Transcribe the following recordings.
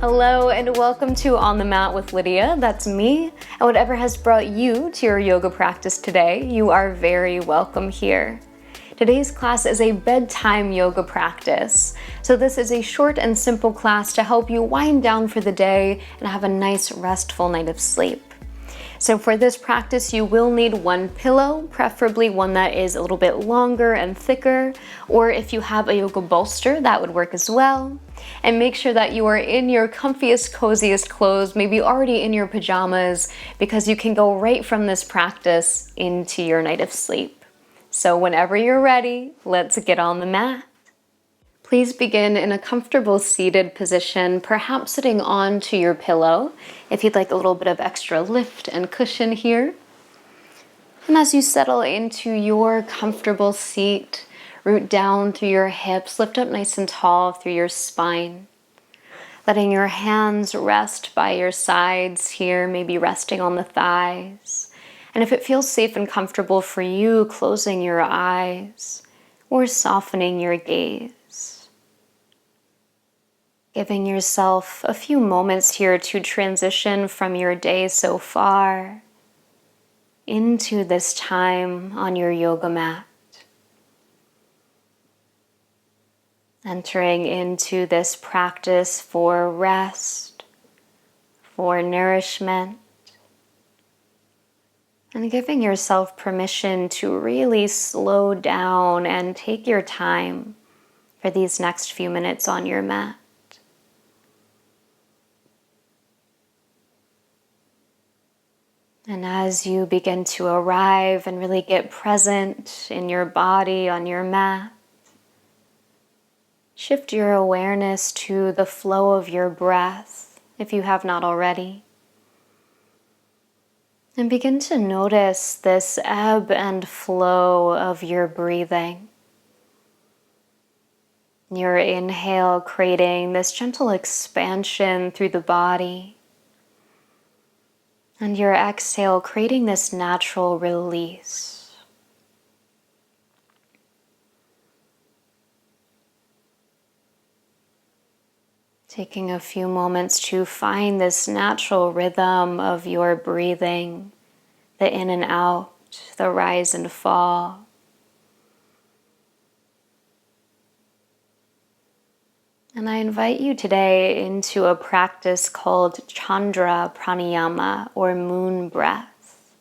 Hello and welcome to On the Mat with Lydia. That's me. And whatever has brought you to your yoga practice today, you are very welcome here. Today's class is a bedtime yoga practice. So this is a short and simple class to help you wind down for the day and have a nice restful night of sleep. So for this practice, you will need one pillow, preferably one that is a little bit longer and thicker, or if you have a yoga bolster, that would work as well. And make sure that you are in your comfiest, coziest clothes, maybe already in your pajamas, because you can go right from this practice into your night of sleep. So whenever you're ready, let's get on the mat. Please begin in a comfortable seated position, perhaps sitting onto your pillow if you'd like a little bit of extra lift and cushion here. And as you settle into your comfortable seat, root down through your hips, lift up nice and tall through your spine. Letting your hands rest by your sides here, maybe resting on the thighs. And if it feels safe and comfortable for you, closing your eyes or softening your gaze. Giving yourself a few moments here to transition from your day so far into this time on your yoga mat. Entering into this practice for rest, for nourishment, and giving yourself permission to really slow down and take your time for these next few minutes on your mat. And as you begin to arrive and really get present in your body on your mat, shift your awareness to the flow of your breath, if you have not already. And begin to notice this ebb and flow of your breathing. Your inhale creating this gentle expansion through the body. And your exhale creating this natural release. Taking a few moments to find this natural rhythm of your breathing, the in and out, the rise and fall. And I invite you today into a practice called Chandra Pranayama, or moon breath.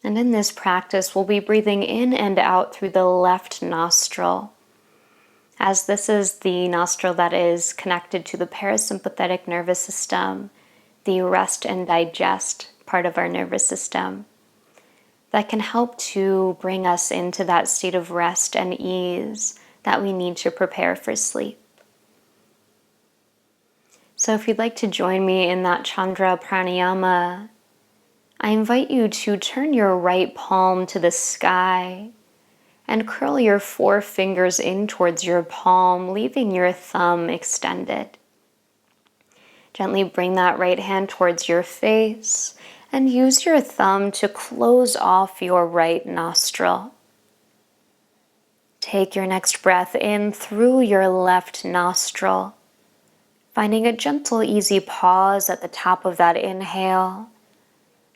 And in this practice, we'll be breathing in and out through the left nostril, as this is the nostril that is connected to the parasympathetic nervous system, the rest and digest part of our nervous system, that can help to bring us into that state of rest and ease that we need to prepare for sleep. So if you'd like to join me in that Chandra Pranayama, I invite you to turn your right palm to the sky and curl your four fingers in towards your palm, leaving your thumb extended. Gently bring that right hand towards your face and use your thumb to close off your right nostril. Take your next breath in through your left nostril, finding a gentle, easy pause at the top of that inhale,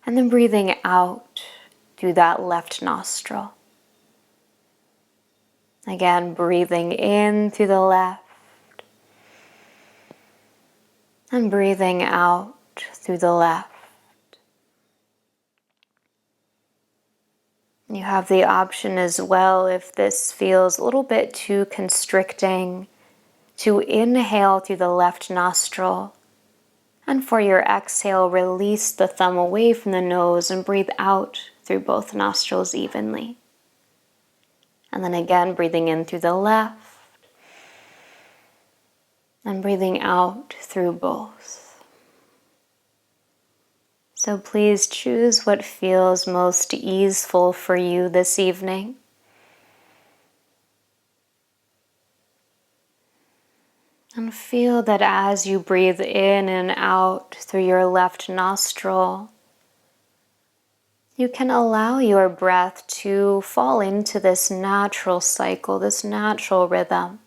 and then breathing out through that left nostril. Again, breathing in through the left, and breathing out through the left. You have the option as well, if this feels a little bit too constricting, to inhale through the left nostril. And for your exhale, release the thumb away from the nose and breathe out through both nostrils evenly. And then again, breathing in through the left and breathing out through both. So please choose what feels most easeful for you this evening. And feel that as you breathe in and out through your left nostril, you can allow your breath to fall into this natural cycle, this natural rhythm.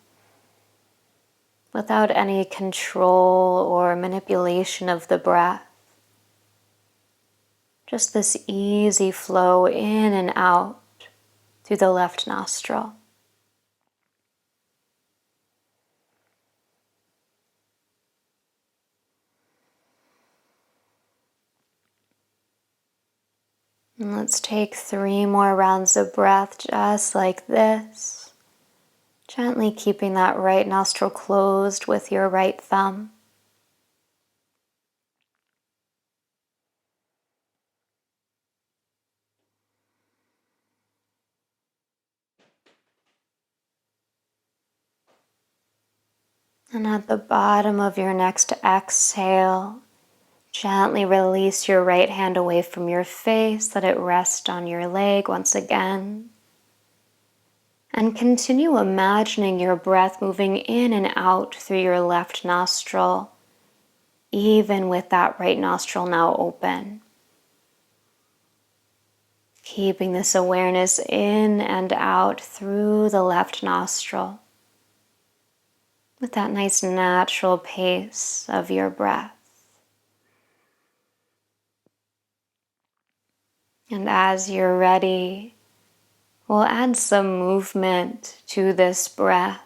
without any control or manipulation of the breath. Just this easy flow in and out through the left nostril. And let's take 3 more rounds of breath just like this. Gently keeping that right nostril closed with your right thumb. And at the bottom of your next exhale, gently release your right hand away from your face. Let it rest on your leg once again. And continue imagining your breath moving in and out through your left nostril, even with that right nostril now open. Keeping this awareness in and out through the left nostril with that nice natural pace of your breath. And as you're ready, we'll add some movement to this breath.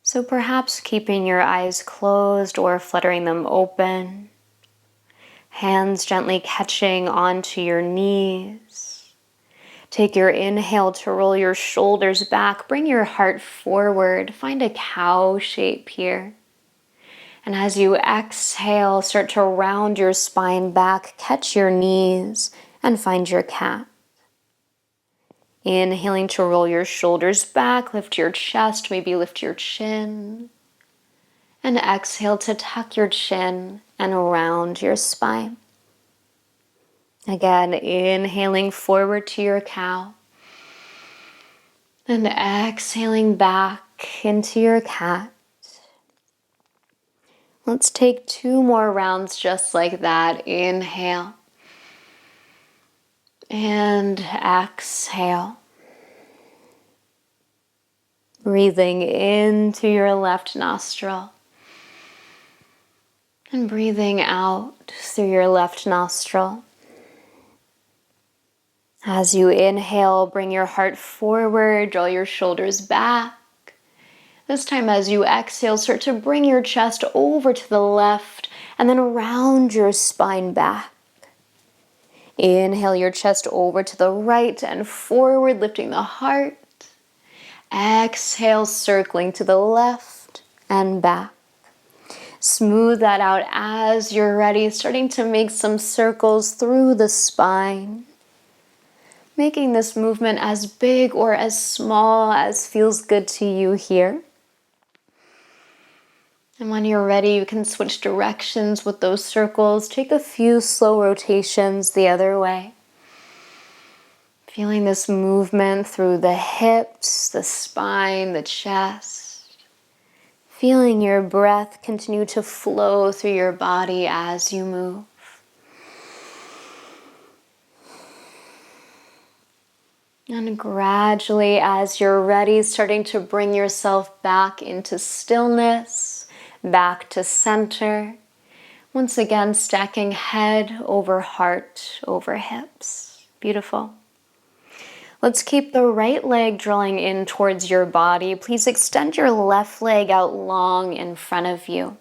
So perhaps keeping your eyes closed or fluttering them open. Hands gently catching onto your knees. Take your inhale to roll your shoulders back. Bring your heart forward. Find a cow shape here. And as you exhale, start to round your spine back. Catch your knees and find your cat. Inhaling to roll your shoulders back. Lift your chest. Maybe lift your chin. And exhale to tuck your chin and round your spine. Again, inhaling forward to your cow. And exhaling back into your cat. Let's take 2 more rounds just like that. Inhale. And exhale. Breathing into your left nostril. And breathing out through your left nostril. As you inhale, bring your heart forward, draw your shoulders back. This time as you exhale, start to bring your chest over to the left and then round your spine back. Inhale your chest over to the right and forward, lifting the heart. Exhale, circling to the left and back. Smooth that out as you're ready, starting to make some circles through the spine. Making this movement as big or as small as feels good to you here. And when you're ready, you can switch directions with those circles. Take a few slow rotations the other way. Feeling this movement through the hips, the spine, the chest. Feeling your breath continue to flow through your body as you move. And gradually, as you're ready, starting to bring yourself back into stillness, back to center. Once again, stacking head over heart over hips. Beautiful. Let's keep the right leg drawing in towards your body. Please extend your left leg out long in front of you.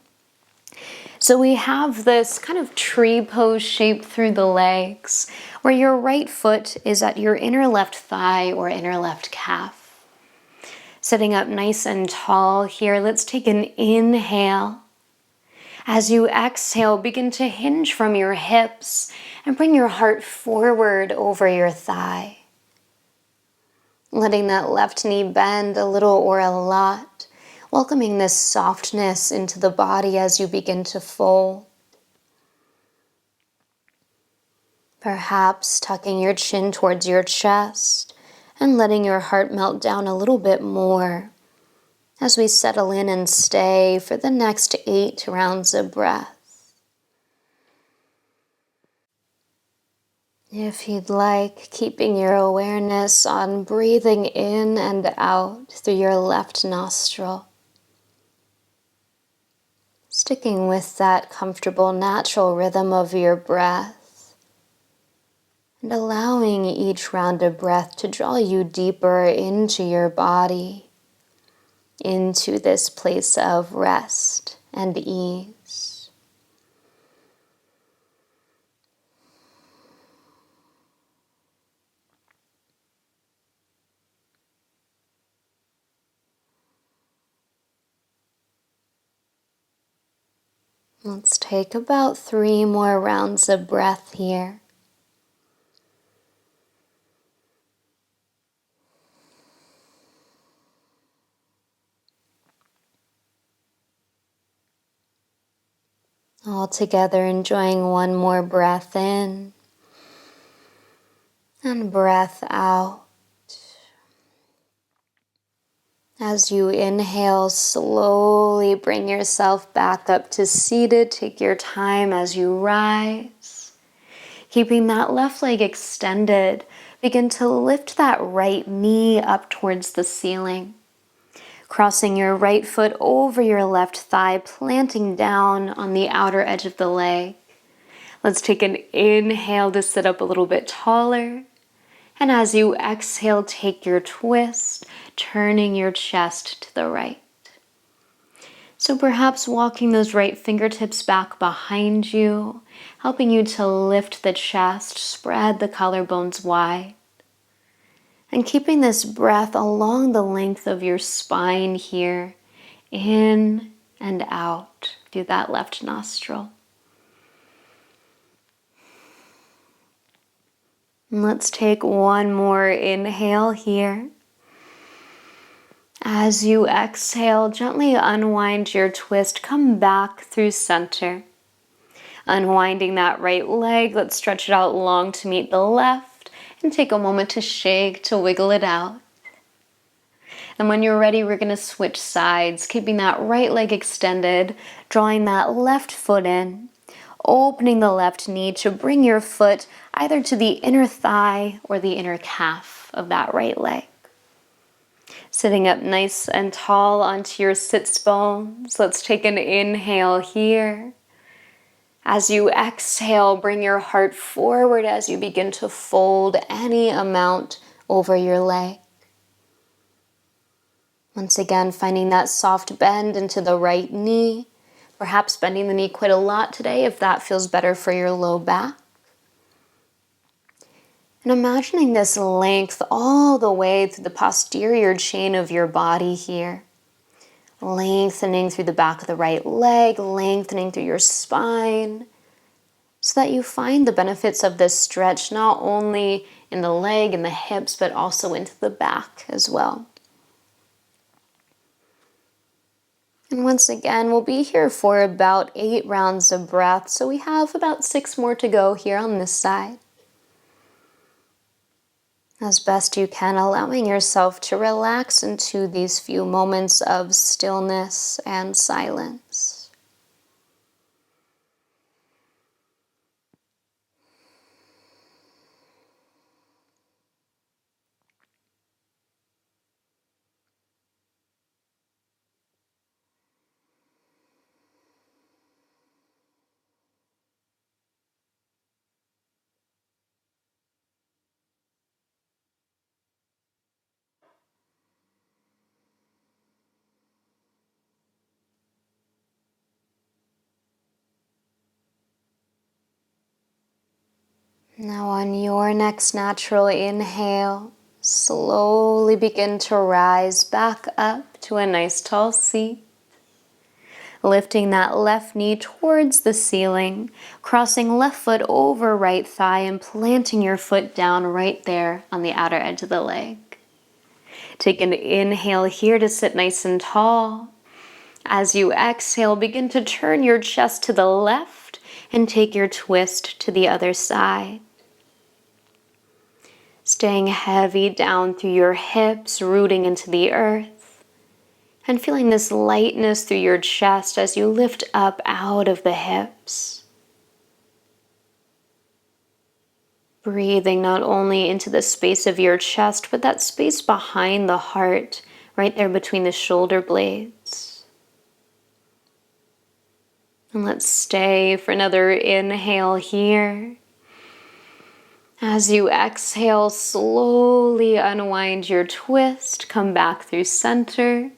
So we have this kind of tree pose shape through the legs, where your right foot is at your inner left thigh or inner left calf. Sitting up nice and tall here, let's take an inhale. As you exhale, begin to hinge from your hips and bring your heart forward over your thigh. Letting that left knee bend a little or a lot. Welcoming this softness into the body as you begin to fold. Perhaps tucking your chin towards your chest and letting your heart melt down a little bit more as we settle in and stay for the next 8 rounds of breath. If you'd like, keeping your awareness on breathing in and out through your left nostril. Sticking with that comfortable, natural rhythm of your breath and allowing each round of breath to draw you deeper into your body, into this place of rest and ease. Let's take about 3 more rounds of breath here. All together, enjoying one more breath in and breath out. As you inhale, slowly bring yourself back up to seated. Take your time as you rise. Keeping that left leg extended, begin to lift that right knee up towards the ceiling. Crossing your right foot over your left thigh, planting down on the outer edge of the leg. Let's take an inhale to sit up a little bit taller. And as you exhale, take your twist, turning your chest to the right. So perhaps walking those right fingertips back behind you, helping you to lift the chest, spread the collarbones wide. And keeping this breath along the length of your spine here, in and out through that left nostril. And let's take one more inhale here. As you exhale, gently unwind your twist, come back through center. Unwinding that right leg, let's stretch it out long to meet the left and take a moment to shake, to wiggle it out. And when you're ready, we're going to switch sides, keeping that right leg extended, drawing that left foot in, opening the left knee to bring your foot either to the inner thigh or the inner calf of that right leg. Sitting up nice and tall onto your sits bones. Let's take an inhale here. As you exhale, bring your heart forward as you begin to fold any amount over your leg. Once again, finding that soft bend into the right knee. Perhaps bending the knee quite a lot today if that feels better for your low back. And imagining this length all the way through the posterior chain of your body here. Lengthening through the back of the right leg, lengthening through your spine, so that you find the benefits of this stretch not only in the leg and the hips, but also into the back as well. And once again, we'll be here for about 8 rounds of breath, so we have about 6 more to go here on this side. As best you can, allowing yourself to relax into these few moments of stillness and silence. Now on your next natural inhale, slowly begin to rise back up to a nice tall seat. Lifting that left knee towards the ceiling, crossing left foot over right thigh and planting your foot down right there on the outer edge of the leg. Take an inhale here to sit nice and tall. As you exhale, begin to turn your chest to the left and take your twist to the other side. Staying heavy down through your hips, rooting into the earth, and feeling this lightness through your chest as you lift up out of the hips. Breathing not only into the space of your chest, but that space behind the heart, right there between the shoulder blades. And let's stay for another inhale here. As you exhale, slowly unwind your twist, come back through center.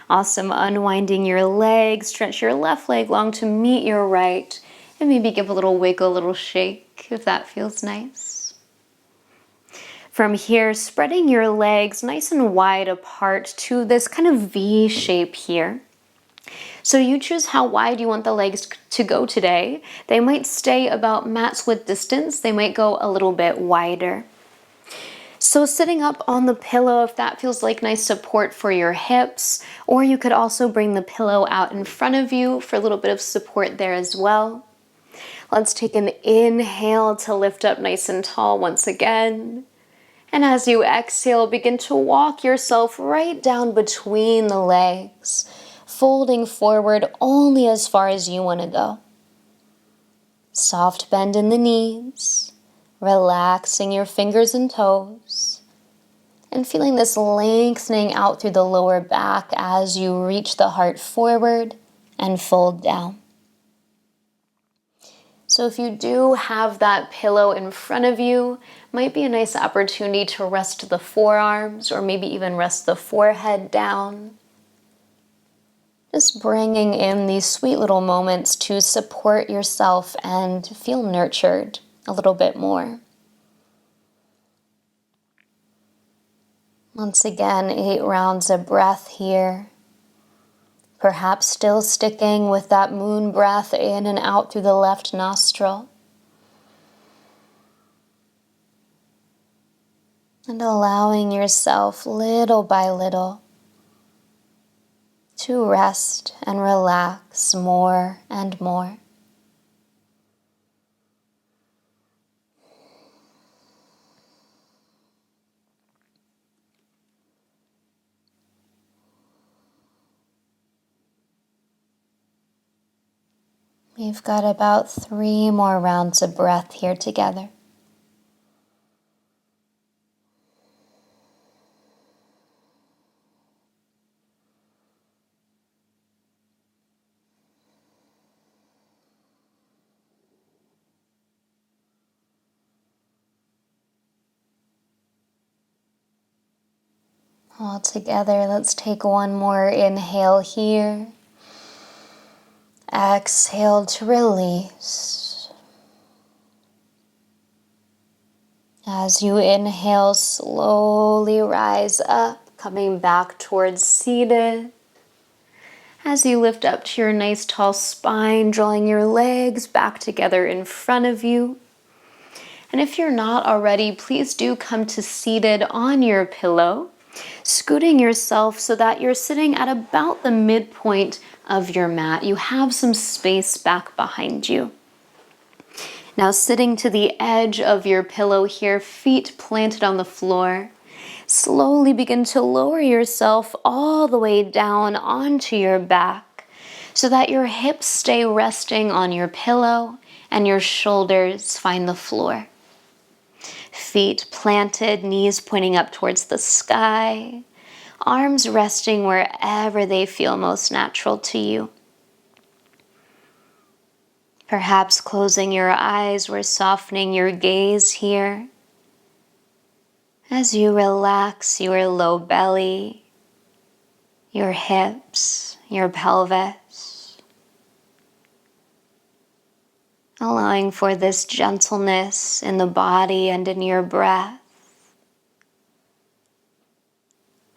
Awesome, unwinding your legs, stretch your left leg long to meet your right, and maybe give a little wiggle, a little shake if that feels nice. From here, spreading your legs nice and wide apart to this kind of V shape here. So you choose how wide you want the legs to go today. They might stay about mat's width distance. They might go a little bit wider. So sitting up on the pillow, if that feels like nice support for your hips, or you could also bring the pillow out in front of you for a little bit of support there as well. Let's take an inhale to lift up nice and tall once again. And as you exhale, begin to walk yourself right down between the legs, folding forward only as far as you want to go. Soft bend in the knees, relaxing your fingers and toes, and feeling this lengthening out through the lower back as you reach the heart forward and fold down. So if you do have that pillow in front of you, might be a nice opportunity to rest the forearms or maybe even rest the forehead down. Just bringing in these sweet little moments to support yourself and feel nurtured a little bit more. Once again, 8 rounds of breath here. Perhaps still sticking with that moon breath in and out through the left nostril. And allowing yourself little by little to rest and relax more and more. We've got about 3 more rounds of breath here together. All together, let's take one more inhale here. Exhale to release. As you inhale, slowly rise up, coming back towards seated. As you lift up to your nice tall spine, drawing your legs back together in front of you. And if you're not already, please do come to seated on your pillow, scooting yourself so that you're sitting at about the midpoint of your mat. You have some space back behind you. Now sitting to the edge of your pillow here, feet planted on the floor, slowly begin to lower yourself all the way down onto your back so that your hips stay resting on your pillow and your shoulders find the floor. Feet planted, knees pointing up towards the sky, arms resting wherever they feel most natural to you. Perhaps closing your eyes or softening your gaze here as you relax your low belly, your hips, your pelvis, allowing for this gentleness in the body and in your breath.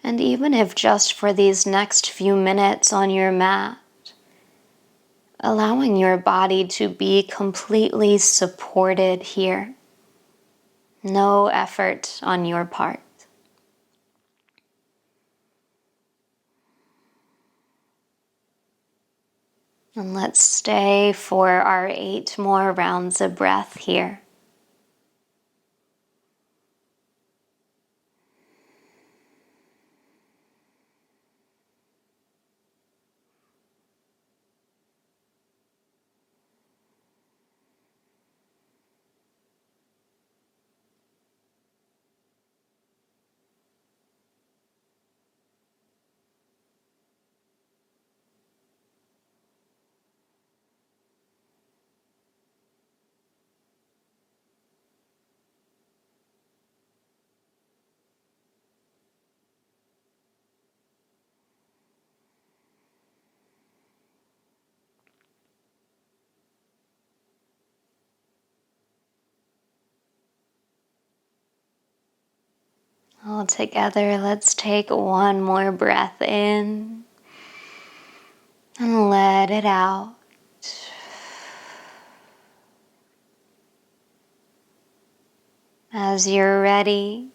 And even if just for these next few minutes on your mat, allowing your body to be completely supported here. No effort on your part. And let's stay for our 8 more rounds of breath here. All together, let's take one more breath in and let it out. As you're ready,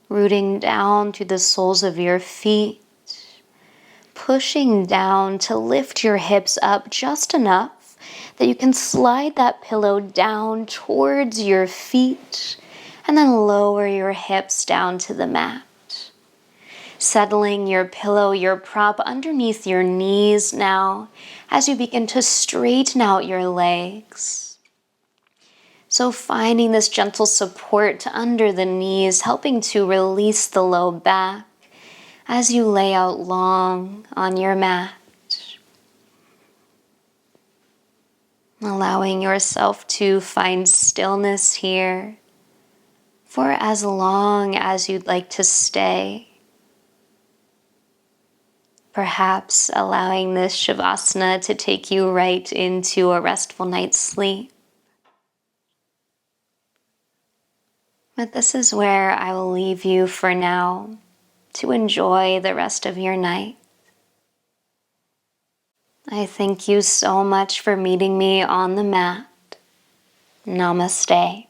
rooting down through the soles of your feet, pushing down to lift your hips up just enough that you can slide that pillow down towards your feet and then lower your hips down to the mat. Settling your pillow, your prop underneath your knees now as you begin to straighten out your legs. So finding this gentle support under the knees, helping to release the low back as you lay out long on your mat. Allowing yourself to find stillness here for as long as you'd like to stay. Perhaps allowing this Shavasana to take you right into a restful night's sleep. But this is where I will leave you for now to enjoy the rest of your night. I thank you so much for meeting me on the mat. Namaste.